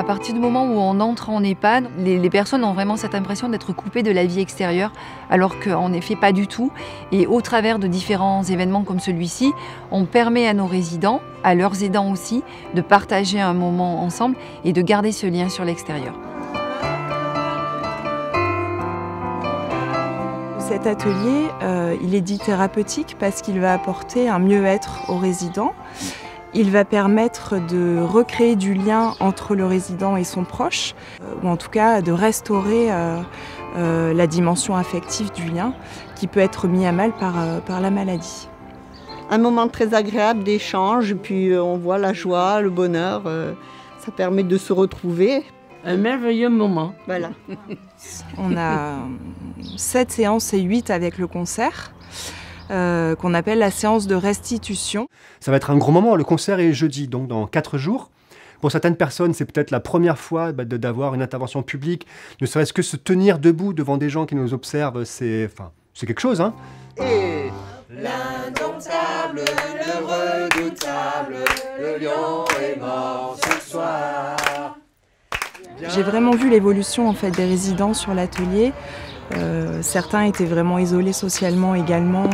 partir du moment où on entre en EHPAD, les personnes ont vraiment cette impression d'être coupées de la vie extérieure, alors qu'en effet pas du tout. Et au travers de différents événements comme celui-ci, on permet à nos résidents, à leurs aidants aussi, de partager un moment ensemble et de garder ce lien sur l'extérieur. Cet atelier, il est dit thérapeutique parce qu'il va apporter un mieux-être aux résidents. Il va permettre de recréer du lien entre le résident et son proche, ou en tout cas de restaurer la dimension affective du lien qui peut être mis à mal par la maladie. Un moment très agréable d'échange, puis on voit la joie, le bonheur, ça permet de se retrouver. Un merveilleux moment. Voilà. On a 7 séances et 8 avec le concert. Qu'on appelle la séance de restitution. Ça va être un gros moment, le concert est jeudi, donc dans 4 jours. Pour certaines personnes, c'est peut-être la première fois d'avoir une intervention publique, ne serait-ce que se tenir debout devant des gens qui nous observent, c'est quelque chose. Hein. Et l'indomptable, le redoutable, le lion est mort ce soir. J'ai vraiment vu l'évolution en fait, des résidents sur l'atelier. Certains étaient vraiment isolés socialement également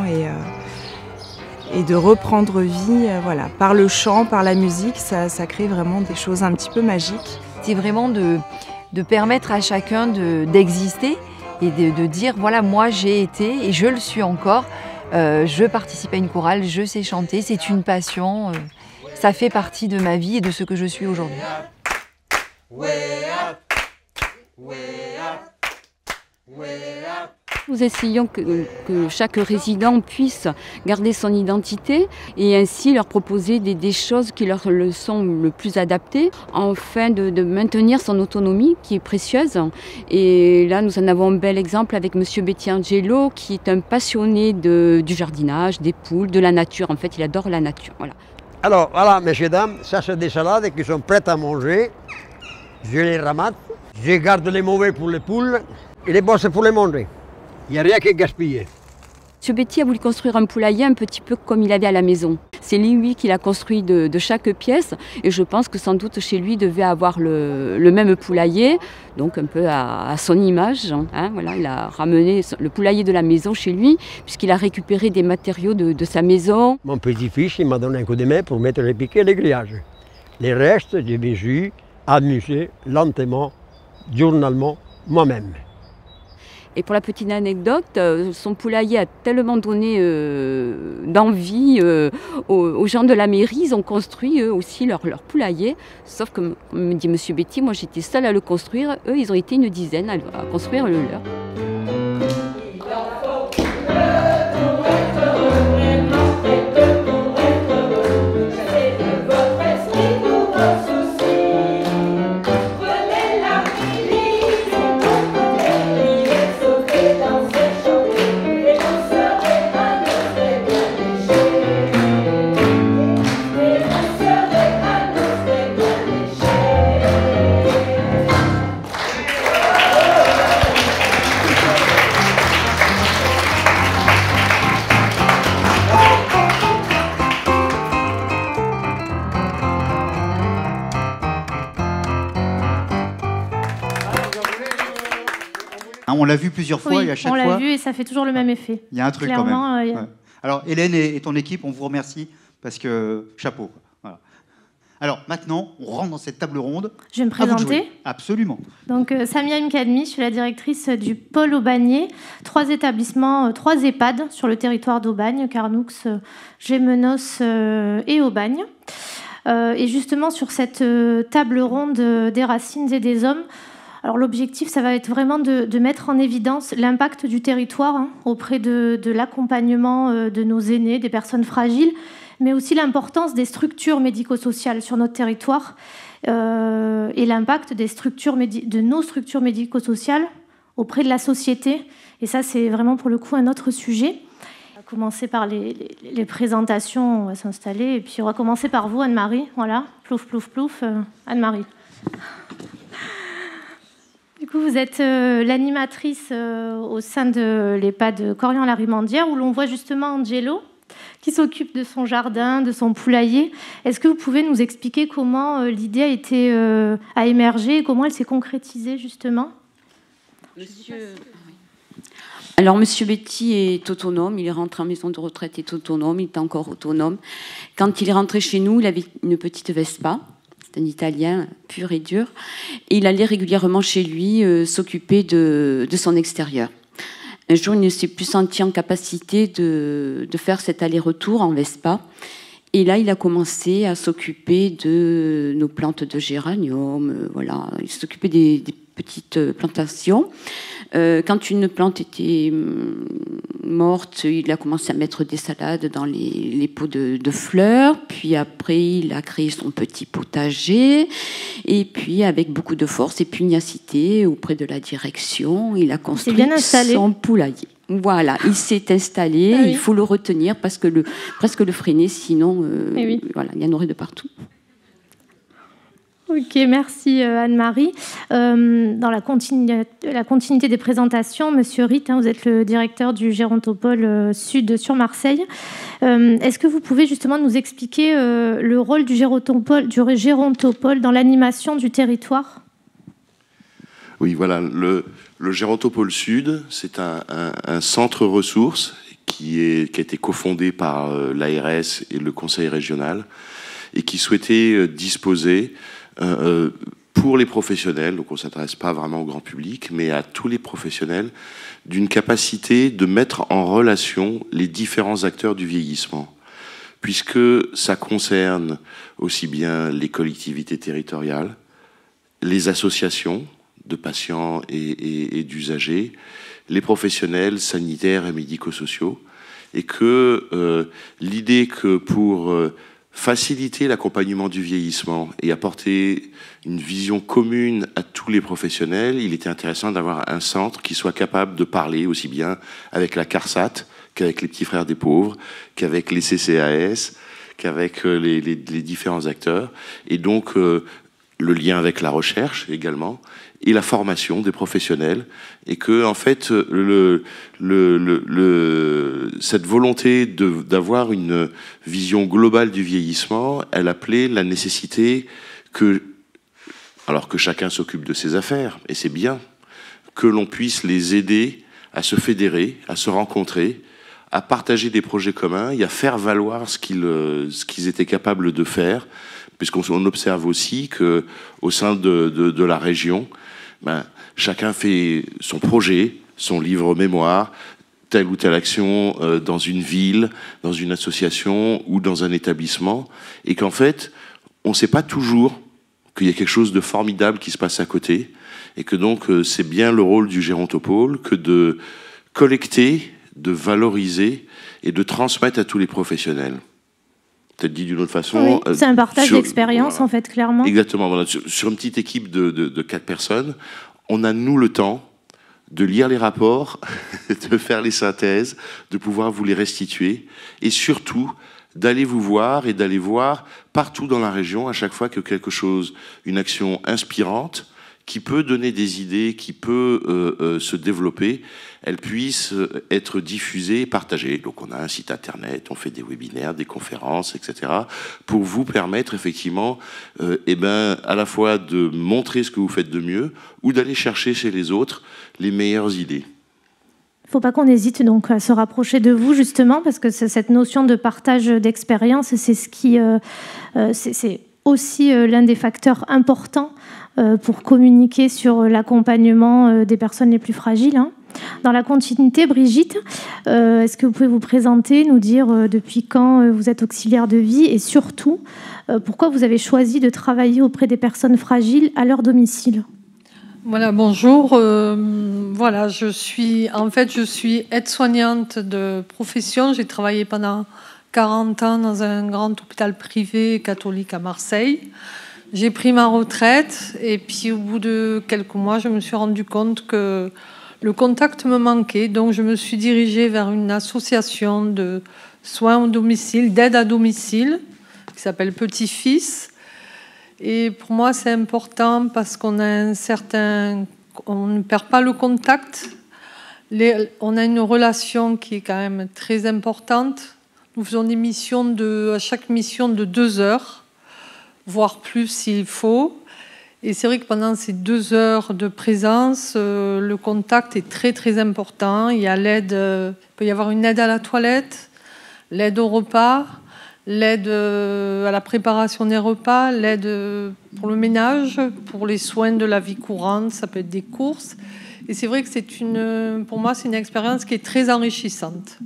et de reprendre vie voilà, par le chant, par la musique, ça crée vraiment des choses un petit peu magiques. C'est vraiment de permettre à chacun d'exister et de dire voilà, moi j'ai été et je le suis encore, je participe à une chorale, je sais chanter, c'est une passion, ça fait partie de ma vie et de ce que je suis aujourd'hui. Nous essayons que chaque résident puisse garder son identité et ainsi leur proposer des choses qui leur sont le plus adaptées afin de maintenir son autonomie qui est précieuse. Et là, nous en avons un bel exemple avec Monsieur Bettiangelo qui est un passionné du jardinage, des poules, de la nature. En fait, il adore la nature. Voilà. Alors, voilà, messieurs, dames, ça c'est des salades qui sont prêtes à manger. Je les ramasse, je garde les mauvais pour les poules et les bons c'est pour les manger. Il n'y a rien qui est gaspillé. M. Betty a voulu construire un poulailler un petit peu comme il avait à la maison. C'est lui qui l'a construit de chaque pièce et je pense que sans doute chez lui il devait avoir le même poulailler, donc un peu à son image. Hein, voilà, il a ramené le poulailler de la maison chez lui puisqu'il a récupéré des matériaux de sa maison. Mon petit-fils il m'a donné un coup de main pour mettre les piquets et les grillages. Les restes, je me suis amusé lentement, journalement, moi-même. Et pour la petite anecdote, son poulailler a tellement donné d'envie aux gens de la mairie, ils ont construit eux aussi leur poulailler. Sauf que, comme me dit M. Betty, moi j'étais seule à le construire, eux ils ont été une dizaine à construire le leur. On l'a vu plusieurs fois oui, et à chaque fois... on l'a vu et ça fait toujours le même effet. Il y a un truc clairement, quand même. Ouais. Alors Hélène et ton équipe, on vous remercie parce que chapeau. Voilà. Alors maintenant, on rentre dans cette table ronde. Je vais me présenter. Absolument. Donc Samia Mkadmi, je suis la directrice du pôle Aubagnais. 3 établissements, 3 EHPAD sur le territoire d'Aubagne, Carnoux, Gémenos et Aubagne. Et justement sur cette table ronde des racines et des hommes, alors l'objectif, ça va être vraiment de mettre en évidence l'impact du territoire auprès de l'accompagnement de nos aînés, des personnes fragiles, mais aussi l'importance des structures médico-sociales sur notre territoire et l'impact de nos structures médico-sociales auprès de la société. Et ça, c'est vraiment pour le coup un autre sujet. On va commencer par les présentations, on va s'installer, et puis on va commencer par vous, Anne-Marie. Voilà, plouf, plouf, plouf, Anne-Marie. Du coup, vous êtes l'animatrice au sein de l'EHPAD Corian-la-Rimandière, où l'on voit justement Angelo. qui s'occupe de son jardin, de son poulailler. Est-ce que vous pouvez nous expliquer comment l'idée a émergé et comment elle s'est concrétisée justement? Alors, Monsieur Betty est autonome, il est rentré en maison de retraite, il est autonome, il est encore autonome. Quand il est rentré chez nous, il avait une petite Vespa, c'est un Italien pur et dur, et il allait régulièrement chez lui s'occuper de son extérieur. Un jour, il ne s'est plus senti en capacité de faire cet aller-retour en Vespa. Et là, il a commencé à s'occuper de nos plantes de géranium. Voilà. Il s'occupait des petites plantations. Quand une plante était morte, il a commencé à mettre des salades dans les pots de fleurs. Puis après, il a créé son petit potager. Et puis, avec beaucoup de force et pugnacité, auprès de la direction, il a construit son poulailler. Voilà, il s'est installé. Ah oui. Il faut le retenir presque le freiner, sinon, oui. Voilà, il y en aurait de partout. Ok, merci Anne-Marie. Dans la continuité des présentations, Monsieur Ritt, vous êtes le directeur du Gérontopole Sud sur Marseille. Est-ce que vous pouvez justement nous expliquer le rôle du Gérontopole dans l'animation du territoire? Oui, voilà. Le Gérontopole Sud, c'est un centre ressources qui a été cofondé par l'ARS et le Conseil régional et qui souhaitait disposer pour les professionnels, donc on ne s'intéresse pas vraiment au grand public, mais à tous les professionnels, d'une capacité de mettre en relation les différents acteurs du vieillissement, puisque ça concerne aussi bien les collectivités territoriales, les associations de patients et d'usagers, les professionnels sanitaires et médico-sociaux, et que l'idée que pour faciliter l'accompagnement du vieillissement et apporter une vision commune à tous les professionnels, il était intéressant d'avoir un centre qui soit capable de parler aussi bien avec la CARSAT qu'avec les petits frères des pauvres, qu'avec les CCAS, qu'avec les différents acteurs, et donc le lien avec la recherche également, et la formation des professionnels, et que en fait cette volonté d'avoir une vision globale du vieillissement, elle appelait la nécessité que chacun s'occupe de ses affaires, et c'est bien, que l'on puisse les aider à se fédérer, à se rencontrer, à partager des projets communs et à faire valoir ce qu'ils étaient capables de faire, puisqu'on observe aussi qu'au sein de la région, chacun fait son projet, son livre mémoire, telle ou telle action dans une ville, dans une association ou dans un établissement, et qu'en fait, on ne sait pas toujours qu'il y a quelque chose de formidable qui se passe à côté, et que donc c'est bien le rôle du Gérontopole que de collecter, de valoriser et de transmettre à tous les professionnels. Peut-être dit d'une autre façon. Oui, c'est un partage d'expérience, voilà, en fait, clairement. Exactement. Voilà. Sur une petite équipe de 4 personnes, on a, nous, le temps de lire les rapports, de faire les synthèses, de pouvoir vous les restituer, et surtout d'aller vous voir et d'aller voir partout dans la région, à chaque fois que quelque chose, une action inspirante, qui peut donner des idées, qui peut se développer, elle puisse être diffusée et partagée. Donc on a un site internet, on fait des webinaires, des conférences, etc., pour vous permettre effectivement à la fois de montrer ce que vous faites de mieux ou d'aller chercher chez les autres les meilleures idées. Il ne faut pas qu'on hésite donc à se rapprocher de vous, justement, parce que cette notion de partage d'expérience, c'est ce qui, c'est aussi l'un des facteurs importants pour communiquer sur l'accompagnement des personnes les plus fragiles. Dans la continuité, Brigitte, est-ce que vous pouvez vous présenter, nous dire depuis quand vous êtes auxiliaire de vie et surtout pourquoi vous avez choisi de travailler auprès des personnes fragiles à leur domicile? Voilà, bonjour. Voilà, je suis aide-soignante de profession. J'ai travaillé pendant 40 ans dans un grand hôpital privé catholique à Marseille. J'ai pris ma retraite et puis au bout de quelques mois, je me suis rendu compte que le contact me manquait. Donc je me suis dirigée vers une association de soins au domicile, d'aide à domicile, qui s'appelle Petit Fils. Et pour moi, c'est important parce qu'on a on ne perd pas le contact. On a une relation qui est quand même très importante. Nous faisons des missions à chaque mission de 2 heures, voire plus s'il faut. Et c'est vrai que pendant ces 2 heures de présence, le contact est très très important. Il y a l'aide, il peut y avoir une aide à la toilette, l'aide au repas, l'aide à la préparation des repas, l'aide pour le ménage, pour les soins de la vie courante, ça peut être des courses. Et c'est vrai que pour moi, c'est une expérience qui est très enrichissante.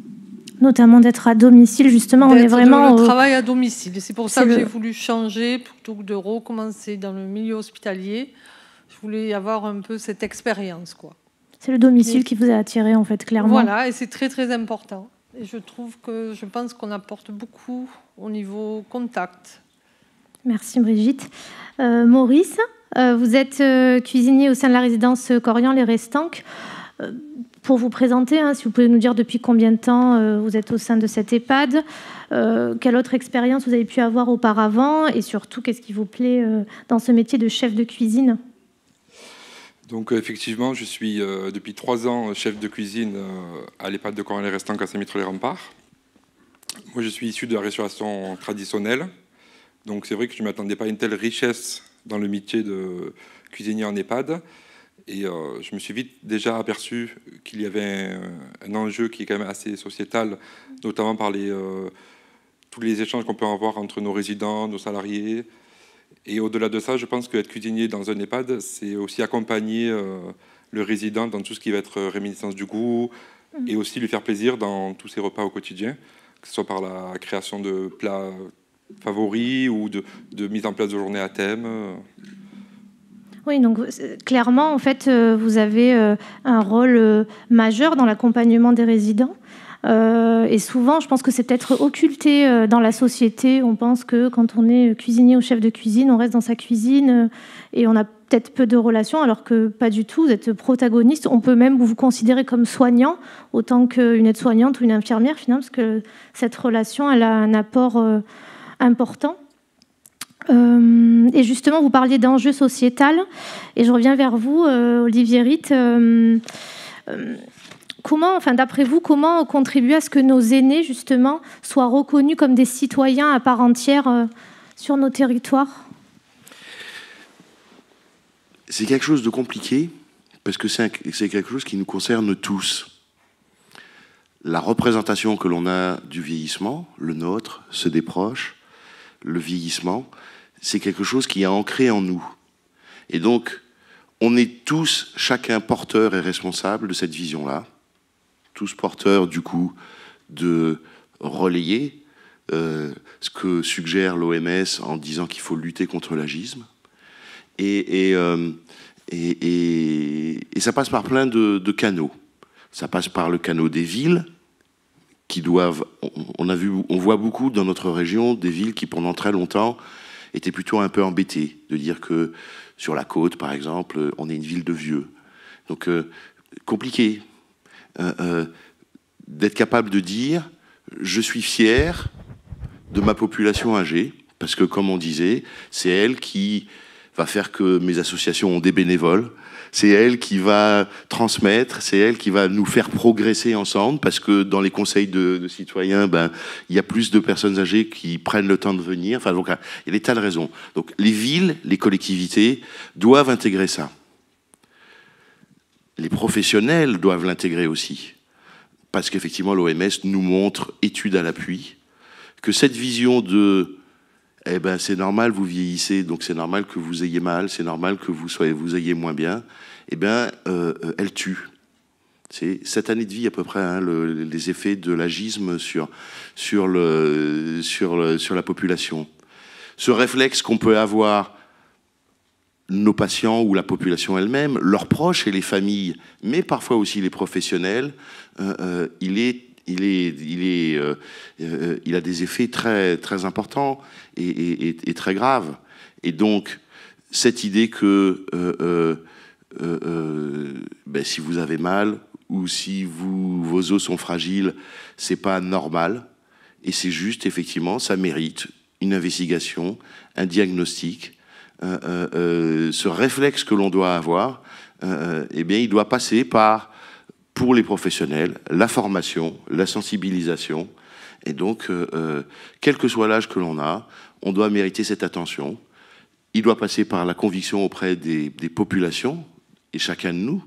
Notamment d'être à domicile, justement, on est vraiment... Le travail à domicile. Et c'est pour ça que j'ai voulu changer, plutôt que de recommencer dans le milieu hospitalier. Je voulais avoir un peu cette expérience, quoi. C'est le domicile qui vous a attiré, en fait, clairement. Voilà, et c'est très, très important. Et je pense qu'on apporte beaucoup au niveau contact. Merci Brigitte. Maurice, vous êtes cuisinier au sein de la résidence Corian les Restanques. Pour vous présenter, si vous pouvez nous dire depuis combien de temps vous êtes au sein de cette EHPAD, quelle autre expérience vous avez pu avoir auparavant et surtout qu'est-ce qui vous plaît dans ce métier de chef de cuisine? Donc effectivement, je suis depuis 3 ans chef de cuisine à l'EHPAD de Corian les Restanques à Saint-Mittre-les-Remparts. Moi, je suis issu de la restauration traditionnelle. Donc c'est vrai que je ne m'attendais pas à une telle richesse dans le métier de cuisinier en EHPAD. Et je me suis vite déjà aperçu qu'il y avait un enjeu qui est quand même assez sociétal, notamment par tous les échanges qu'on peut avoir entre nos résidents, nos salariés. Et au-delà de ça, je pense qu'être cuisinier dans un EHPAD, c'est aussi accompagner le résident dans tout ce qui va être réminiscence du goût et aussi lui faire plaisir dans tous ses repas au quotidien, que ce soit par la création de plats favoris ou de mise en place de journées à thème. Oui, donc clairement, en fait, vous avez un rôle majeur dans l'accompagnement des résidents. Et souvent, je pense que c'est peut-être occulté dans la société. On pense que quand on est cuisinier ou chef de cuisine, on reste dans sa cuisine et on a peut-être peu de relations, alors que pas du tout. Vous êtes protagoniste. On peut même vous considérer comme soignant, autant qu'une aide-soignante ou une infirmière, finalement, parce que cette relation, elle a un apport important. Et justement, vous parliez d'enjeux sociétal, et je reviens vers vous, Olivier Ritt. D'après vous, comment contribuer à ce que nos aînés, justement, soient reconnus comme des citoyens à part entière sur nos territoires? C'est quelque chose de compliqué, parce que c'est quelque chose qui nous concerne tous. La représentation que l'on a du vieillissement, le nôtre, ceux des proches, le vieillissement, c'est quelque chose qui est ancré en nous. Et donc, on est tous, chacun porteur et responsable de cette vision-là, tous porteurs, du coup, de relayer ce que suggère l'OMS en disant qu'il faut lutter contre l'agisme. Et ça passe par plein de canaux. Ça passe par le canal des villes, qui doivent... On voit beaucoup dans notre région des villes qui, pendant très longtemps, étaient plutôt un peu embêtées de dire que sur la côte, par exemple, on est une ville de vieux. Donc, compliqué d'être capable de dire « je suis fier de ma population âgée », parce que, comme on disait, c'est elle qui va faire que mes associations ont des bénévoles, c'est elle qui va transmettre, c'est elle qui va nous faire progresser ensemble, parce que dans les conseils de citoyens, il y a plus de personnes âgées qui prennent le temps de venir. Enfin, donc, il y a des tas de raisons. Donc, les villes, les collectivités doivent intégrer ça. Les professionnels doivent l'intégrer aussi, parce qu'effectivement, l'OMS nous montre, études à l'appui, que cette vision de c'est normal, vous vieillissez, donc c'est normal que vous ayez mal, c'est normal que vous ayez moins bien, elle tue. C'est 7 années de vie à peu près, les effets de l'agisme sur la population. Ce réflexe qu'on peut avoir, nos patients ou la population elle-même, leurs proches et les familles, mais parfois aussi les professionnels, il a des effets très, très importants et très graves. Et donc, cette idée que si vous avez mal ou si vos os sont fragiles, c'est pas normal. Et c'est juste, effectivement, ça mérite une investigation, un diagnostic. Ce réflexe que l'on doit avoir, il doit passer par... pour les professionnels, la formation, la sensibilisation Et donc, quel que soit l'âge que l'on a, on doit mériter cette attention. Il doit passer par la conviction auprès des populations, et chacun de nous,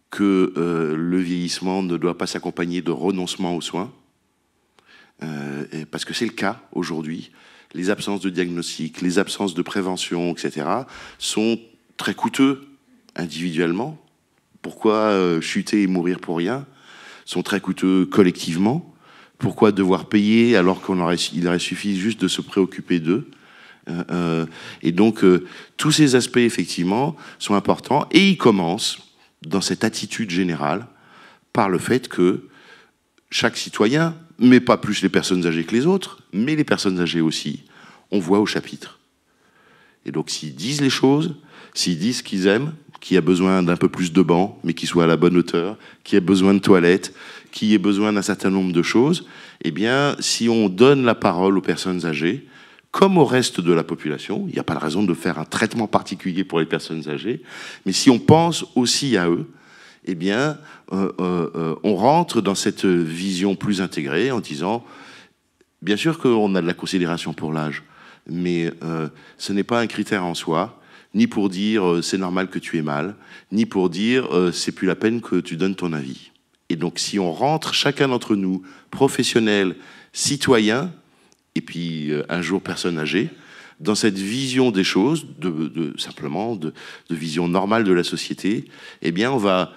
que le vieillissement ne doit pas s'accompagner de renoncement aux soins, parce que c'est le cas aujourd'hui. Les absences de diagnostic, les absences de prévention, etc., sont très coûteux individuellement. Pourquoi chuter et mourir pour rien? Sont très coûteux collectivement. Pourquoi devoir payer alors qu'il aurait suffi juste de se préoccuper d'eux? Et donc, tous ces aspects, effectivement, sont importants. Et ils commencent, dans cette attitude générale, par le fait que chaque citoyen, mais pas plus les personnes âgées que les autres, mais les personnes âgées aussi, on voit au chapitre. Et donc, s'ils disent les choses, s'ils disent qu'ils aiment, qui a besoin d'un peu plus de bancs, mais qui soit à la bonne hauteur, qui a besoin de toilettes, qui ait besoin d'un certain nombre de choses, eh bien, si on donne la parole aux personnes âgées, comme au reste de la population, il n'y a pas de raison de faire un traitement particulier pour les personnes âgées, mais si on pense aussi à eux, eh bien, on rentre dans cette vision plus intégrée en disant, bien sûr qu'on a de la considération pour l'âge, mais ce n'est pas un critère en soi, ni pour dire c'est normal que tu aies mal, ni pour dire c'est plus la peine que tu donnes ton avis. Et donc si on rentre, chacun d'entre nous, professionnels, citoyens, et puis un jour personne âgée, dans cette vision des choses, simplement de vision normale de la société, eh bien on va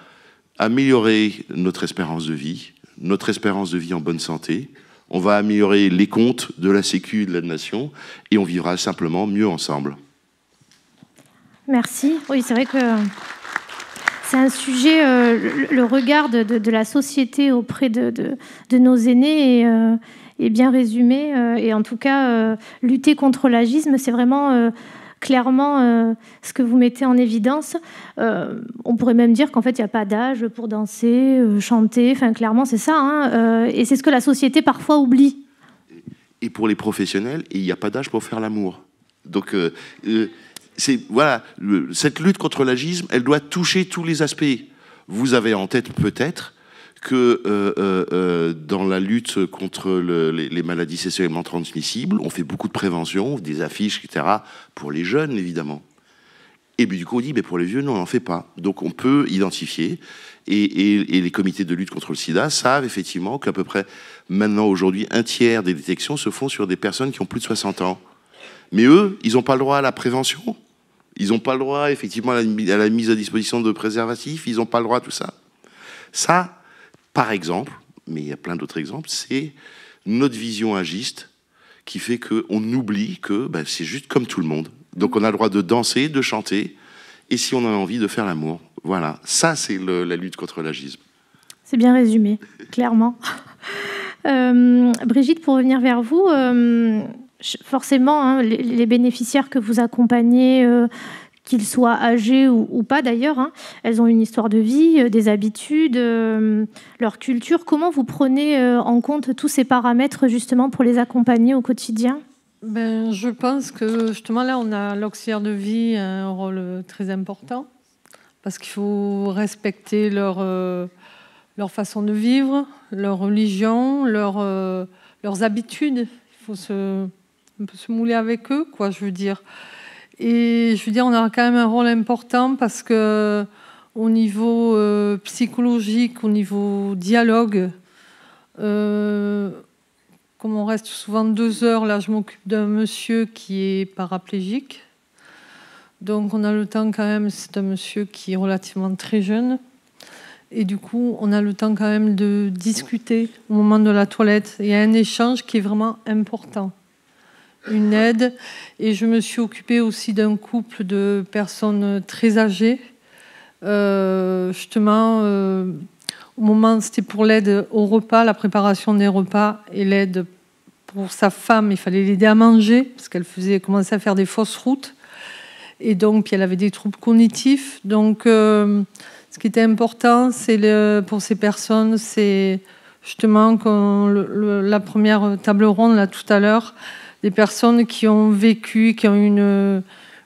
améliorer notre espérance de vie en bonne santé, on va améliorer les comptes de la Sécu et de la Nation, et on vivra simplement mieux ensemble. Merci. Oui, c'est vrai que c'est un sujet, le regard de la société auprès de nos aînés est bien résumé. Et en tout cas, lutter contre l'agisme, c'est vraiment clairement ce que vous mettez en évidence. On pourrait même dire qu'en fait, il n'y a pas d'âge pour danser, chanter. Enfin, clairement, c'est ça. Hein, et c'est ce que la société parfois oublie. Et pour les professionnels, il n'y a pas d'âge pour faire l'amour. Donc, voilà, cette lutte contre l'agisme, elle doit toucher tous les aspects. Vous avez en tête peut-être que dans la lutte contre les maladies sexuellement transmissibles, on fait beaucoup de prévention, des affiches, etc., pour les jeunes, évidemment. Et puis, du coup, on dit, mais pour les vieux, non, on n'en fait pas. Donc, on peut identifier. Et les comités de lutte contre le sida savent effectivement qu'à peu près, maintenant, aujourd'hui, un tiers des détections se font sur des personnes qui ont plus de 60 ans. Mais eux, ils n'ont pas le droit à la prévention. Ils n'ont pas le droit, effectivement, à la mise à disposition de préservatifs. Ils n'ont pas le droit à tout ça. Ça, par exemple, mais il y a plein d'autres exemples, c'est notre vision agiste qui fait qu'on oublie que c'est juste comme tout le monde. Donc on a le droit de danser, de chanter, et si on a envie de faire l'amour. Voilà, ça c'est la lutte contre l'agisme. C'est bien résumé, clairement. Brigitte, pour revenir vers vous, forcément, hein, les bénéficiaires que vous accompagnez, qu'ils soient âgés ou pas d'ailleurs, hein, elles ont une histoire de vie, des habitudes, leur culture. Comment vous prenez en compte tous ces paramètres justement pour les accompagner au quotidien ? Je pense que justement là, on a l'auxiliaire de vie un rôle très important parce qu'il faut respecter leur façon de vivre, leur religion, leurs habitudes. Il faut un peu se mouler avec eux, quoi, je veux dire. Et je veux dire, on a quand même un rôle important parce que au niveau psychologique, au niveau dialogue, comme on reste souvent 2 heures, là, je m'occupe d'un monsieur qui est paraplégique. Donc, on a le temps quand même, c'est un monsieur qui est relativement très jeune. Et du coup, on a le temps quand même de discuter au moment de la toilette. Il y a un échange qui est vraiment important. Une aide. Et je me suis occupée aussi d'un couple de personnes très âgées. Justement, au moment, c'était pour l'aide au repas, la préparation des repas et l'aide pour sa femme. Il fallait l'aider à manger parce qu'elle commençait à faire des fausses routes. Et donc, puis elle avait des troubles cognitifs. Donc, ce qui était important, pour ces personnes, c'est justement la première table ronde, là, tout à l'heure, des personnes qui ont vécu, qui ont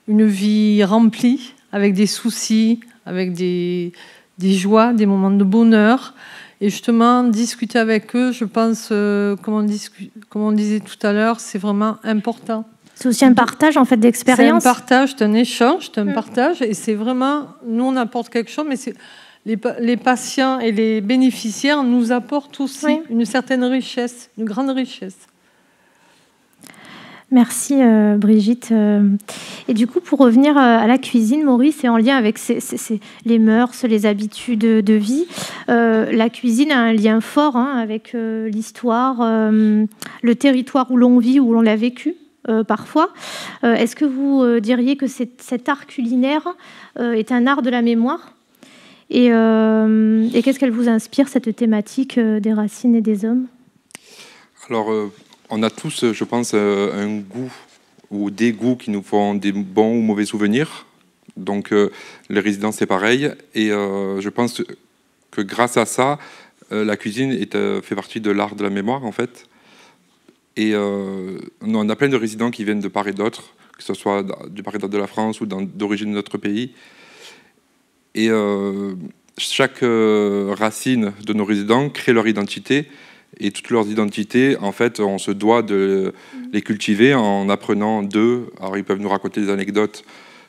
une vie remplie, avec des soucis, avec des joies, des moments de bonheur. Et justement, discuter avec eux, je pense, comme on disait tout à l'heure, c'est vraiment important. C'est aussi un partage en fait d'expérience. C'est un partage, c'est un échange, c'est un partage, et c'est vraiment, nous on apporte quelque chose, mais les patients et les bénéficiaires nous apportent aussi une certaine richesse, une grande richesse. Merci Brigitte. Et du coup, pour revenir à la cuisine, Maurice, et en lien avec les mœurs, les habitudes de vie, la cuisine a un lien fort avec l'histoire, le territoire où l'on vit, où l'on l'a vécu parfois. Est-ce que vous diriez que cet art culinaire est un art de la mémoire ? Et qu'est-ce qu'elle vous inspire, cette thématique des racines et des hommes ? Alors, on a tous, je pense, un goût ou des goûts qui nous font des bons ou mauvais souvenirs. Donc, les résidents, c'est pareil. Et je pense que grâce à ça, la cuisine fait partie de l'art de la mémoire, en fait. Et on a plein de résidents qui viennent de part et d'autre, que ce soit de part et d'autre de la France ou d'origine de notre pays. Et chaque racine de nos résidents crée leur identité. Et toutes leurs identités, en fait, on se doit de les cultiver en apprenant d'eux. Alors, ils peuvent nous raconter des anecdotes,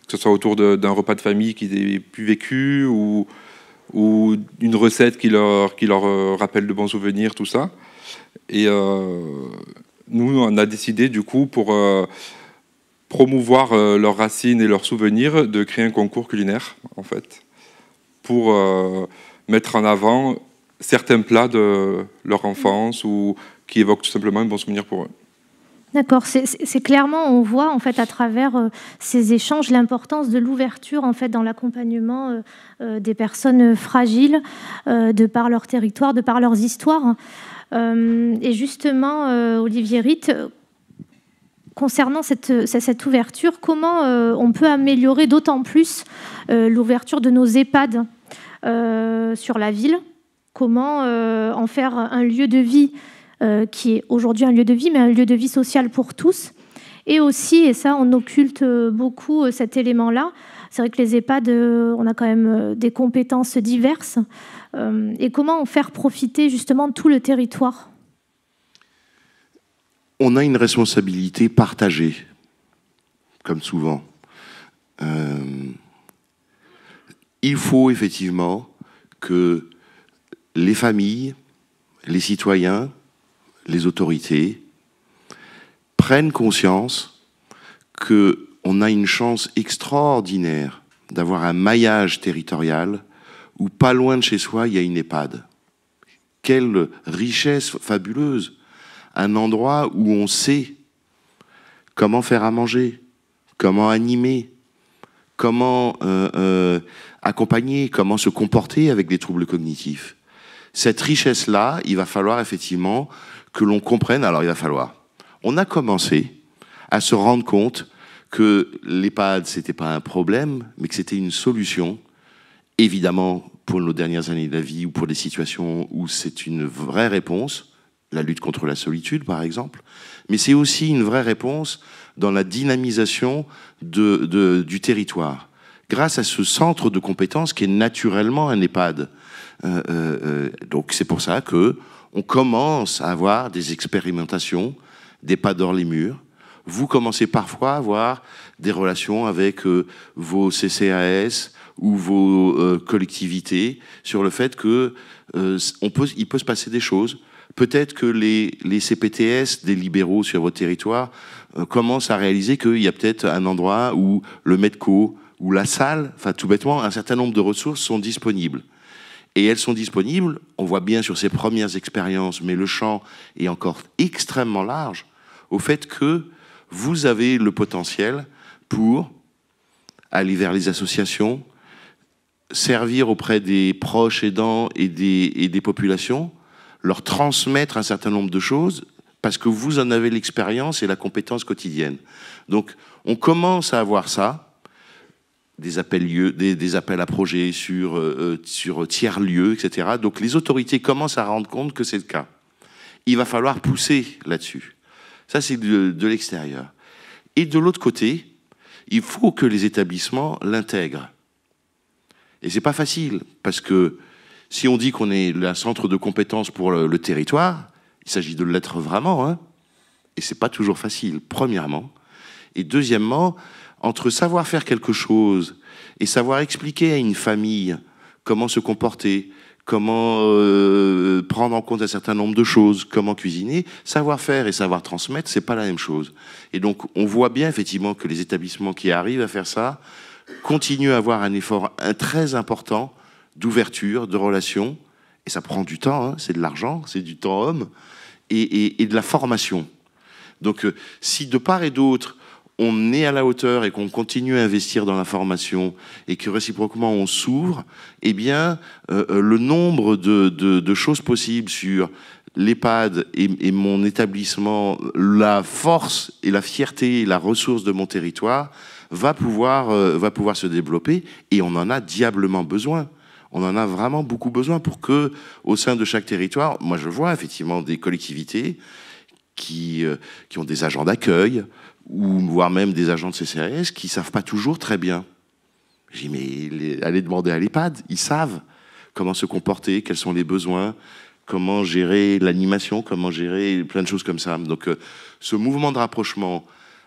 que ce soit autour d'un repas de famille qu'ils aient pu vécu ou une recette qui leur rappelle de bons souvenirs, tout ça. Et nous, on a décidé, du coup, pour promouvoir leurs racines et leurs souvenirs, de créer un concours culinaire, en fait, pour mettre en avant certains plats de leur enfance ou qui évoquent tout simplement un bon souvenir pour eux. D'accord, c'est clairement, on voit en fait à travers ces échanges l'importance de l'ouverture en fait dans l'accompagnement des personnes fragiles de par leur territoire, de par leurs histoires. Et justement, Olivier Ritt, concernant cette ouverture, comment on peut améliorer d'autant plus l'ouverture de nos EHPAD sur la ville ? Comment en faire un lieu de vie qui est aujourd'hui un lieu de vie, mais un lieu de vie social pour tous. Et aussi, et ça, on occulte beaucoup cet élément-là, c'est vrai que les EHPAD, on a quand même des compétences diverses. Et comment en faire profiter justement tout le territoire ? On a une responsabilité partagée, comme souvent. Il faut effectivement que les familles, les citoyens, les autorités prennent conscience qu'on a une chance extraordinaire d'avoir un maillage territorial où pas loin de chez soi, il y a une EHPAD. Quelle richesse fabuleuse! Un endroit où on sait comment faire à manger, comment animer, comment accompagner, comment se comporter avec des troubles cognitifs. Cette richesse-là, il va falloir effectivement que l'on comprenne. Alors, on a commencé à se rendre compte que l'EHPAD, c'était pas un problème, mais que c'était une solution. Évidemment, pour nos dernières années de la vie ou pour des situations où c'est une vraie réponse, la lutte contre la solitude, par exemple, mais c'est aussi une vraie réponse dans la dynamisation du territoire. Grâce à ce centre de compétences qui est naturellement un EHPAD. Donc c'est pour ça qu'on commence à avoir des expérimentations d'EHPAD hors les murs. Vous commencez parfois à avoir des relations avec vos CCAS ou vos collectivités sur le fait que il peut se passer des choses. Peut-être que les CPTS des libéraux sur votre territoire commencent à réaliser qu'il y a peut-être un endroit où le MEDCO ou la salle, enfin tout bêtement, un certain nombre de ressources sont disponibles. Et elles sont disponibles, on voit bien sur ces premières expériences, mais le champ est encore extrêmement large, au fait que vous avez le potentiel pour aller vers les associations, servir auprès des proches aidants et des populations, leur transmettre un certain nombre de choses, parce que vous en avez l'expérience et la compétence quotidienne. Donc, on commence à avoir ça, des appels à projets sur tiers-lieux, etc. Donc, les autorités commencent à rendre compte que c'est le cas. Il va falloir pousser là-dessus. Ça, c'est de l'extérieur. Et de l'autre côté, il faut que les établissements l'intègrent. Et c'est pas facile, parce que Si on dit qu'on est un centre de compétences pour le territoire, il s'agit de l'être vraiment, hein, et c'est pas toujours facile, premièrement. Et deuxièmement, entre savoir faire quelque chose et savoir expliquer à une famille comment se comporter, comment prendre en compte un certain nombre de choses, comment cuisiner, savoir faire et savoir transmettre, c'est pas la même chose. Et donc, on voit bien effectivement que les établissements qui arrivent à faire ça continuent à avoir un effort très important d'ouverture, de relation, et ça prend du temps, hein, c'est de l'argent, c'est du temps homme, et de la formation. Donc, si de part et d'autre, on est à la hauteur et qu'on continue à investir dans la formation et que réciproquement on s'ouvre, eh bien, le nombre de choses possibles sur l'EHPAD et mon établissement, la force et la fierté et la ressource de mon territoire va pouvoir se développer, et on en a diablement besoin. On en a vraiment beaucoup besoin pour que, au sein de chaque territoire, moi je vois effectivement des collectivités qui ont des agents d'accueil, ou voire même des agents de CCAS qui ne savent pas toujours très bien. J'ai dit, mais allez demander à l'EHPAD, ils savent comment se comporter, quels sont les besoins, comment gérer l'animation, comment gérer plein de choses comme ça. Donc ce mouvement de rapprochement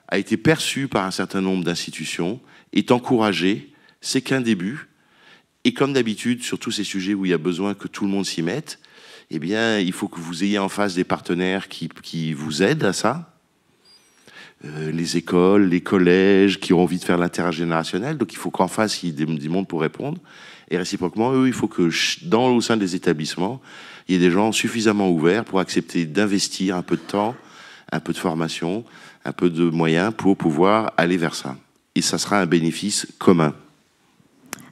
a été perçu par un certain nombre d'institutions, est encouragé, c'est qu'un début. Et comme d'habitude, sur tous ces sujets où il y a besoin que tout le monde s'y mette, eh bien, il faut que vous ayez en face des partenaires qui vous aident à ça. Les écoles, les collèges qui ont envie de faire l'intergénérationnel. Donc il faut qu'en face, il y ait du monde pour répondre. Et réciproquement, eux, il faut que au sein des établissements, il y ait des gens suffisamment ouverts pour accepter d'investir un peu de temps, un peu de formation, un peu de moyens pour pouvoir aller vers ça. Et ça sera un bénéfice commun.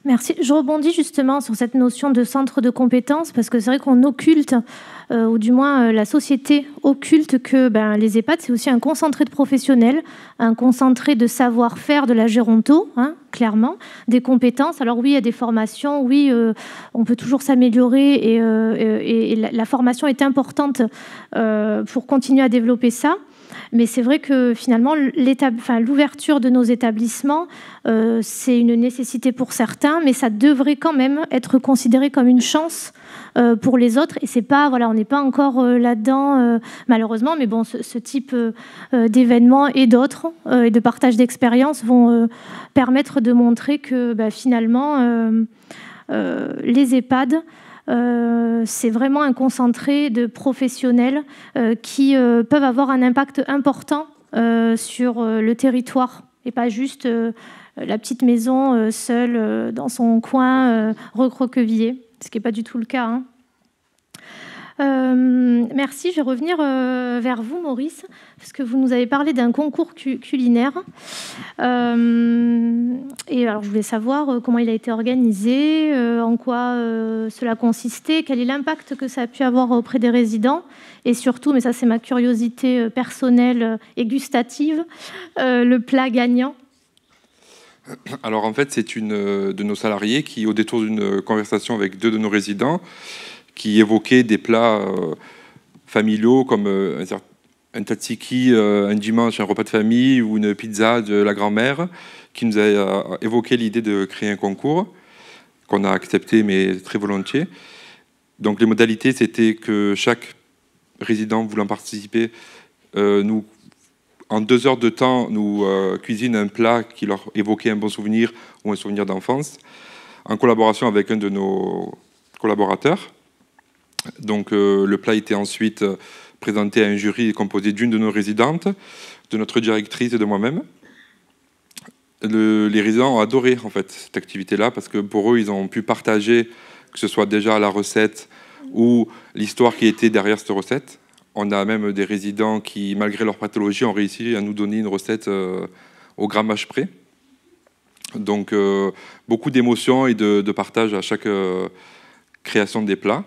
Merci. Je rebondis justement sur cette notion de centre de compétences, parce que c'est vrai qu'on occulte, ou du moins la société occulte, que les EHPAD, c'est aussi un concentré de professionnels, un concentré de savoir-faire de la géronto, hein, clairement, des compétences. Alors oui, il y a des formations, oui, on peut toujours s'améliorer, et la formation est importante pour continuer à développer ça. Mais c'est vrai que finalement, l'ouverture de nos établissements, c'est une nécessité pour certains, mais ça devrait quand même être considéré comme une chance pour les autres. Et c'est pas, voilà, on n'est pas encore là-dedans, malheureusement, mais bon, ce type d'événements et d'autres, et de partage d'expériences vont permettre de montrer que finalement, les EHPAD, c'est vraiment un concentré de professionnels qui peuvent avoir un impact important sur le territoire, et pas juste la petite maison seule dans son coin recroquevillée, ce qui n'est pas du tout le cas, hein. Merci. Je vais revenir vers vous, Maurice, parce que vous nous avez parlé d'un concours culinaire. Et alors, je voulais savoir comment il a été organisé, en quoi cela consistait, quel est l'impact que ça a pu avoir auprès des résidents, et surtout, mais ça c'est ma curiosité personnelle et gustative, le plat gagnant. Alors en fait, c'est une de nos salariés qui, au détour d'une conversation avec deux de nos résidents, qui évoquait des plats familiaux comme un tzatziki un dimanche, un repas de famille, ou une pizza de la grand-mère, qui nous a évoqué l'idée de créer un concours qu'on a accepté, mais très volontiers. Donc les modalités, c'était que chaque résident voulant participer, en 2 heures de temps, nous cuisine un plat qui leur évoquait un bon souvenir ou un souvenir d'enfance, en collaboration avec un de nos collaborateurs. Donc le plat était ensuite présenté à un jury composé d'une de nos résidentes, de notre directrice et de moi-même. Les résidents ont adoré en fait cette activité-là, parce que pour eux, ils ont pu partager, que ce soit déjà la recette ou l'histoire qui était derrière cette recette. On a même des résidents qui, malgré leur pathologie, ont réussi à nous donner une recette au grammage près. Donc beaucoup d'émotions et de partage à chaque création des plats.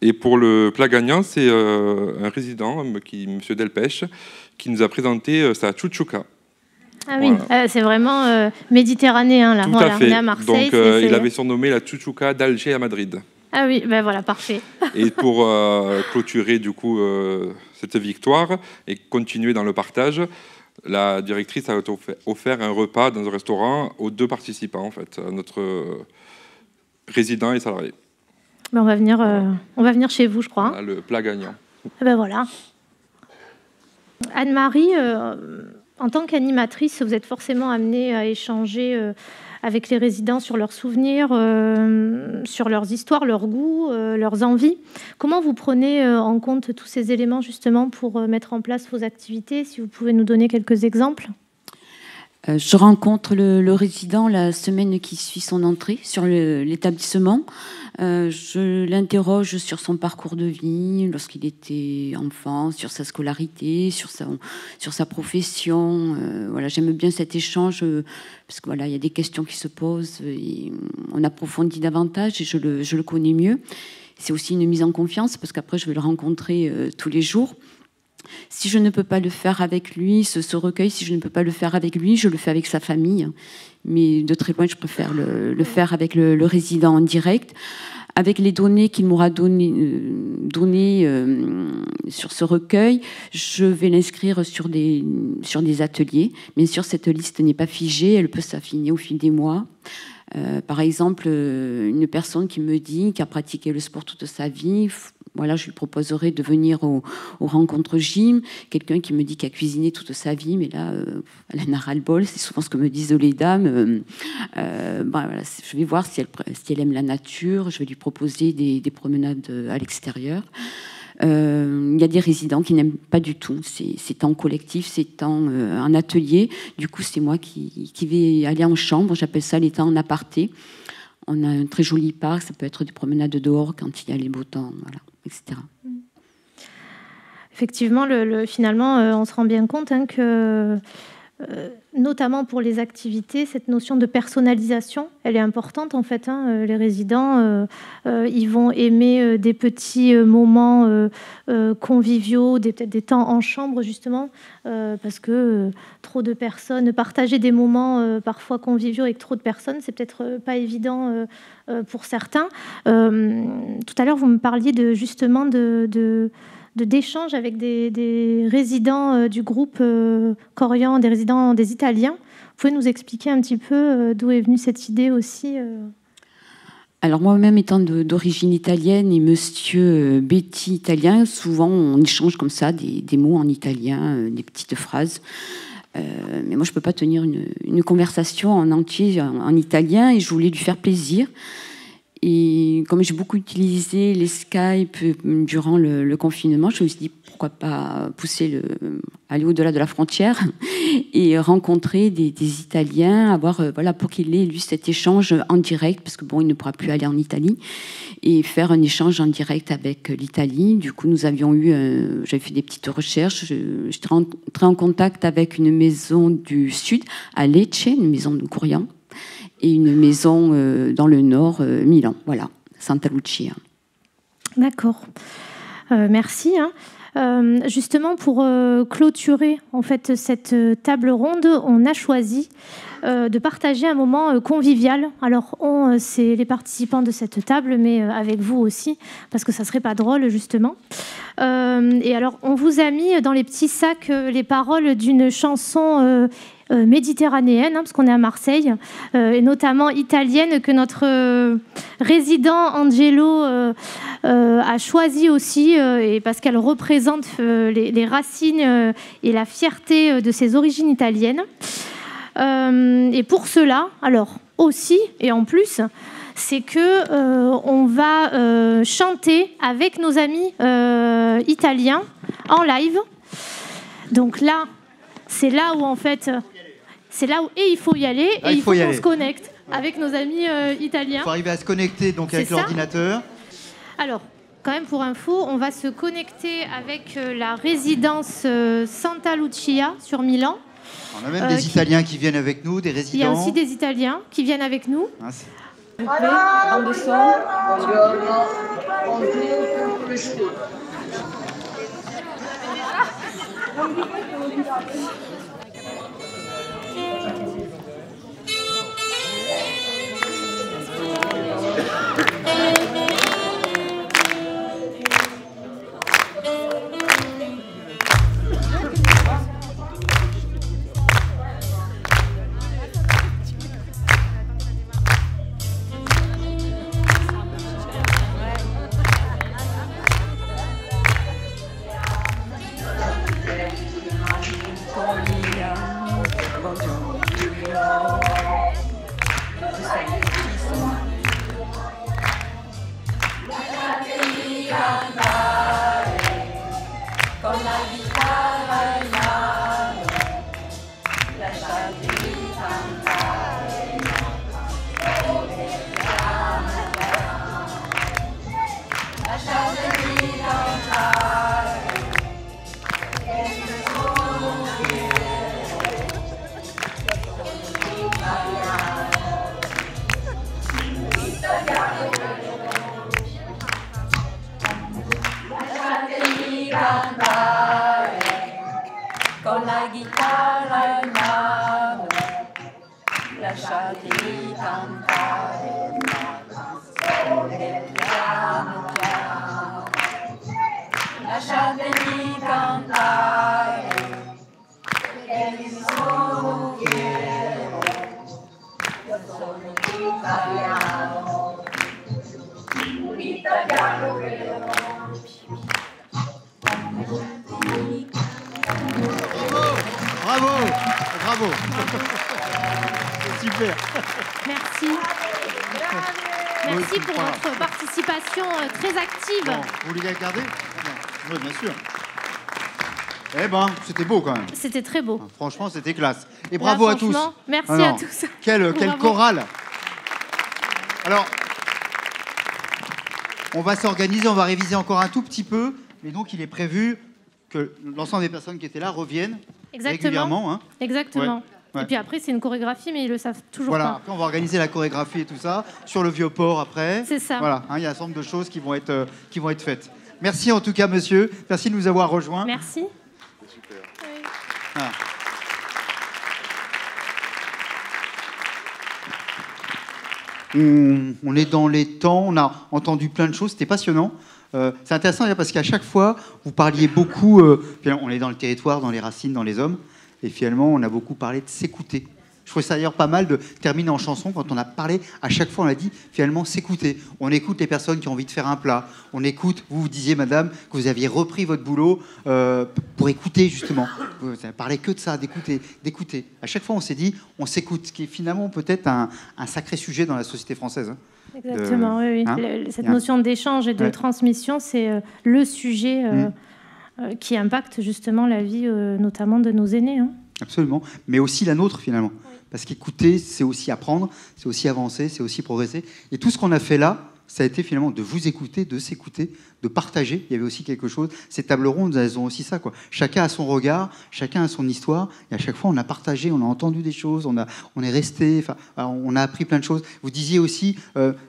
Et pour le plat gagnant, c'est un résident, M. Delpech, qui nous a présenté sa chouchouka. Ah oui, voilà. C'est vraiment méditerranéen, là. Tout voilà, à fait. On est à Marseille. Donc il avait surnommé la chouchouka d'Alger à Madrid. Ah oui, ben voilà, parfait. Et pour clôturer du coup cette victoire et continuer dans le partage, la directrice a offert un repas dans un restaurant aux 2 participants, en fait, à notre résident et salarié. Ben, on va venir chez vous, je crois. Voilà, le plat gagnant. Et ben voilà. Anne-Marie, en tant qu'animatrice, vous êtes forcément amenée à échanger avec les résidents sur leurs souvenirs, sur leurs histoires, leurs goûts, leurs envies. Comment vous prenez en compte tous ces éléments justement pour mettre en place vos activités? Si vous pouvez nous donner quelques exemples. Je rencontre le résident la semaine qui suit son entrée sur l'établissement. Je l'interroge sur son parcours de vie, lorsqu'il était enfant, sur sa scolarité, sur sa profession. Voilà, j'aime bien cet échange parce que voilà, il y a des questions qui se posent et on approfondit davantage et je le connais mieux. C'est aussi une mise en confiance parce qu'après je vais le rencontrer tous les jours. Si je ne peux pas le faire avec lui, ce recueil, si je ne peux pas le faire avec lui, je le fais avec sa famille. Mais de très loin, je préfère le faire avec le résident en direct. Avec les données qu'il m'aura données sur ce recueil, je vais l'inscrire sur des ateliers. Bien sûr, cette liste n'est pas figée, elle peut s'affiner au fil des mois. Par exemple, une personne qui me dit qui a pratiqué le sport toute sa vie, voilà, je lui proposerai de venir aux rencontres gym. Quelqu'un qui me dit qu'il a cuisiné toute sa vie, mais là, elle en a ras-le-bol. C'est souvent ce que me disent les dames. Voilà, je vais voir si elle aime la nature. Je vais lui proposer des promenades à l'extérieur. Il y a des résidents qui n'aiment pas du tout. C'est temps collectif, c'est temps en atelier. Du coup, c'est moi qui vais aller en chambre. J'appelle ça les temps en aparté. On a un très joli parc. Ça peut être des promenades dehors quand il y a les beaux temps, voilà, etc. Effectivement, finalement, on se rend bien compte que, notamment pour les activités, cette notion de personnalisation, elle est importante en fait. Les résidents, ils vont aimer des petits moments conviviaux, peut-être des temps en chambre justement, parce que trop de personnes, partager des moments parfois conviviaux avec trop de personnes, c'est peut-être pas évident pour certains. Tout à l'heure, vous me parliez justement d'échanges avec des résidents du groupe Corian, des résidents des Italiens. Vous pouvez nous expliquer un petit peu d'où est venue cette idée aussi Alors moi-même étant d'origine italienne et monsieur Betty italien, souvent on échange comme ça des mots en italien, des petites phrases. Mais moi je ne peux pas tenir une conversation en entier en italien et je voulais lui faire plaisir. Et comme j'ai beaucoup utilisé les Skype durant le confinement, je me suis dit pourquoi pas aller au-delà de la frontière et rencontrer des Italiens, pour qu'il ait lui cet échange en direct, parce que bon, il ne pourra plus aller en Italie, et faire un échange en direct avec l'Italie. Du coup, j'avais fait des petites recherches, j'étais rentrée en contact avec une maison du sud, à Lecce, une maison de Corian, et une maison dans le nord, Milan, voilà, Santa Lucia. D'accord, merci. Justement, pour clôturer en fait cette table ronde, on a choisi de partager un moment convivial. Alors, c'est les participants de cette table, mais avec vous aussi, parce que ça serait pas drôle justement. Et alors, on vous a mis dans les petits sacs les paroles d'une chanson méditerranéenne, parce qu'on est à Marseille, et notamment italienne, que notre résident Angelo a choisi aussi, et parce qu'elle représente les racines et la fierté de ses origines italiennes. Et pour cela, alors aussi, et en plus, c'est que on va chanter avec nos amis italiens en live. Donc là, c'est là où en fait... C'est là où il faut y aller, et il faut qu'on se connecte avec nos amis italiens. Il faut arriver à se connecter donc avec l'ordinateur. Alors, quand même pour info, on va se connecter avec la résidence Santa Lucia sur Milan. On a même des Italiens qui viennent avec nous, des résidents. Il y a aussi des Italiens qui viennent avec nous. S'il vous plaît, bande de son. Con la chitarra in mano, lasciatemi cantare, piano piano, lasciatemi cantare, perché sono fiero, io sono italiano vero. Bravo, bravo. Super. Merci. Merci pour votre participation très active. Bon, vous voulez la garder? Oui, bien sûr. Eh ben, c'était beau quand même. C'était très beau. Franchement, c'était classe. Et bravo à tous. Merci à tous. Quelle chorale. Alors, on va s'organiser, on va réviser encore un tout petit peu. Mais donc, il est prévu que l'ensemble des personnes qui étaient là reviennent régulièrement. Hein. Exactement. Ouais. Et puis après, c'est une chorégraphie, mais ils le savent toujours voilà. pas. Après, on va organiser la chorégraphie et tout ça sur le Vieux-Port après. C'est ça. Voilà, hein, il y a un certain nombre de choses qui vont être faites. Merci en tout cas, monsieur. Merci de nous avoir rejoints. Merci. Super. Oui. On est dans les temps, on a entendu plein de choses, c'était passionnant. C'est intéressant parce qu'à chaque fois, vous parliez beaucoup, on est dans le territoire, dans les racines, dans les hommes, et finalement, on a beaucoup parlé de s'écouter. Je trouvais ça d'ailleurs pas mal de terminer en chanson quand on a parlé, à chaque fois on a dit finalement s'écouter. On écoute les personnes qui ont envie de faire un plat, on écoute, vous disiez madame que vous aviez repris votre boulot pour écouter justement. Vous n'avez parlé que de ça, d'écouter. À chaque fois on s'est dit on s'écoute, ce qui est finalement peut-être un sacré sujet dans la société française. Hein. Exactement, oui. Hein, cette notion d'échange et de transmission, c'est le sujet qui impacte justement la vie notamment de nos aînés. Hein. Absolument, mais aussi la nôtre finalement. Parce qu'écouter, c'est aussi apprendre, c'est aussi avancer, c'est aussi progresser. Et tout ce qu'on a fait là, ça a été finalement de vous écouter, de s'écouter, de partager. Il y avait aussi quelque chose. Ces tables rondes, elles ont aussi ça, quoi. Chacun a son regard, chacun a son histoire. Et à chaque fois, on a partagé, on a entendu des choses, on est resté, on a appris plein de choses. Vous disiez aussi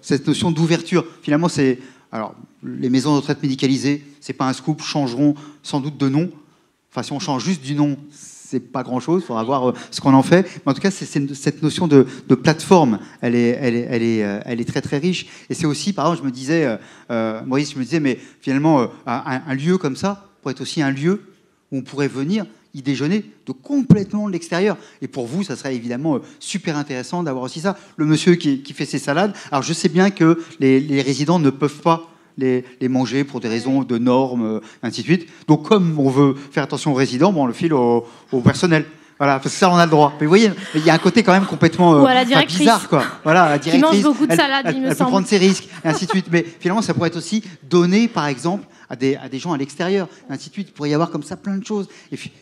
cette notion d'ouverture. Finalement, c'est... Alors, les maisons de retraite médicalisées, c'est pas un scoop, changeront sans doute de nom. Enfin, si on change juste du nom, c'est pas grand-chose, il faudra voir ce qu'on en fait. Mais en tout cas, cette notion de plateforme, elle est très très riche. Et c'est aussi, par exemple, je me disais, Maurice, mais finalement, un lieu comme ça pourrait être aussi un lieu où on pourrait venir y déjeuner de complètement de l'extérieur. Et pour vous, ça serait évidemment super intéressant d'avoir aussi ça. Le monsieur qui fait ses salades, alors je sais bien que les résidents ne peuvent pas les manger pour des raisons de normes, ainsi de suite. Donc, comme on veut faire attention aux résidents, on le file au personnel. Voilà, parce que ça, on a le droit. Mais vous voyez, il y a un côté quand même complètement bizarre, quoi. Voilà, la directrice, qui mange beaucoup de salade, elle peut prendre ses risques, et ainsi de suite. Mais finalement, ça pourrait être aussi donné, par exemple, à des gens à l'extérieur, et ainsi de suite. Il pourrait y avoir comme ça plein de choses.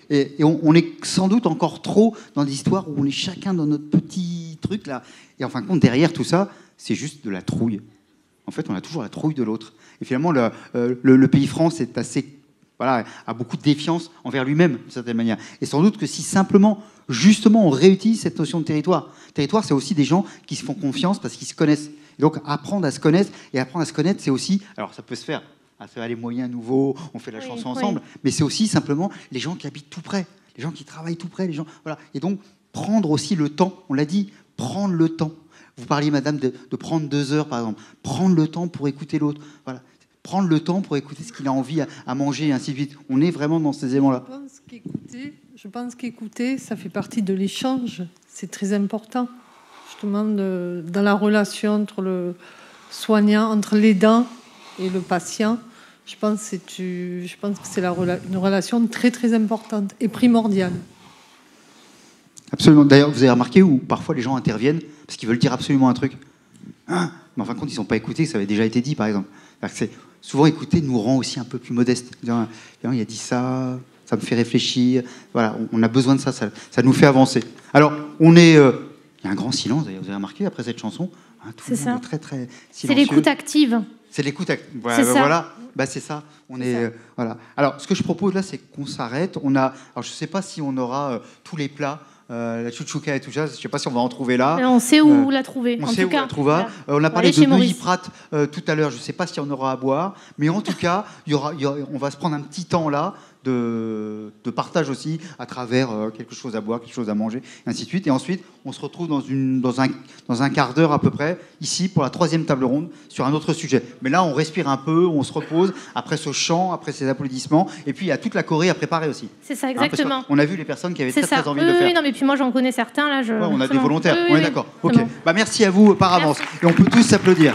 Et on est sans doute encore trop dans des histoires où on est chacun dans notre petit truc, là. Et en fin de compte, derrière tout ça, c'est juste de la trouille. En fait, on a toujours la trouille de l'autre. Et finalement, le pays France est a beaucoup de défiance envers lui-même, d'une certaine manière. Et sans doute que si simplement, justement, on réutilise cette notion de territoire. Territoire, c'est aussi des gens qui se font confiance parce qu'ils se connaissent. Et donc, apprendre à se connaître, c'est aussi... Alors, ça peut se faire à travers les moyens nouveaux, on fait la chanson ensemble, mais c'est aussi simplement les gens qui habitent tout près, les gens qui travaillent tout près, les gens... Voilà. Et donc, prendre aussi le temps, on l'a dit, prendre le temps. Vous parliez, madame, de prendre 2 heures, par exemple. Prendre le temps pour écouter l'autre. Voilà. Prendre le temps pour écouter ce qu'il a envie à manger, et ainsi de suite. On est vraiment dans ces éléments-là. Je pense qu'écouter, ça fait partie de l'échange. C'est très important. Justement, dans la relation entre le soignant, entre l'aidant et le patient, je pense que c'est une relation très, très importante et primordiale. Absolument. D'ailleurs, vous avez remarqué où parfois les gens interviennent parce qu'ils veulent dire absolument un truc. Mais en fin de compte, ils ne sont pas écoutés, ça avait déjà été dit, par exemple. Souvent, écouter nous rend aussi un peu plus modestes. Il a dit ça, ça me fait réfléchir. Voilà, on a besoin de ça, ça nous fait avancer. Alors, on est Il y a un grand silence, d'ailleurs, vous avez remarqué, après cette chanson, hein, tout le C'est monde ça. est très, très C'est silencieux. l'écoute active. C'est l'écoute active. C'est ça. Voilà, bah, c'est ça. On est, voilà. Alors, ce que je propose là, c'est qu'on s'arrête. Alors, je ne sais pas si on aura tous les plats, la chouchouka et tout ça. Je ne sais pas si on va en trouver là. Mais on sait où la trouver. On en sait tout où cas. la trouver. Voilà. On a parlé Aller de chez Maurice. Neuilly-Prat tout à l'heure. Je ne sais pas si on aura à boire. Mais en tout cas, on va se prendre un petit temps là de partage aussi à travers quelque chose à boire, quelque chose à manger, et ainsi de suite. Et ensuite, on se retrouve dans un quart d'heure à peu près, ici, pour la 3e table ronde, sur un autre sujet. Mais là, on respire un peu, on se repose, après ce chant, après ces applaudissements, et puis il y a toute la choré à préparer aussi. C'est ça, exactement. On a vu les personnes qui avaient C'est très, ça. très envie de le faire. Oui, non, mais puis moi, j'en connais certains. Là, Ouais, on a c'est des bon. volontaires, Oui, on oui, est oui. d'accord. C'est Ok, bon. bah, merci à vous par avance. Et on peut tous s'applaudir.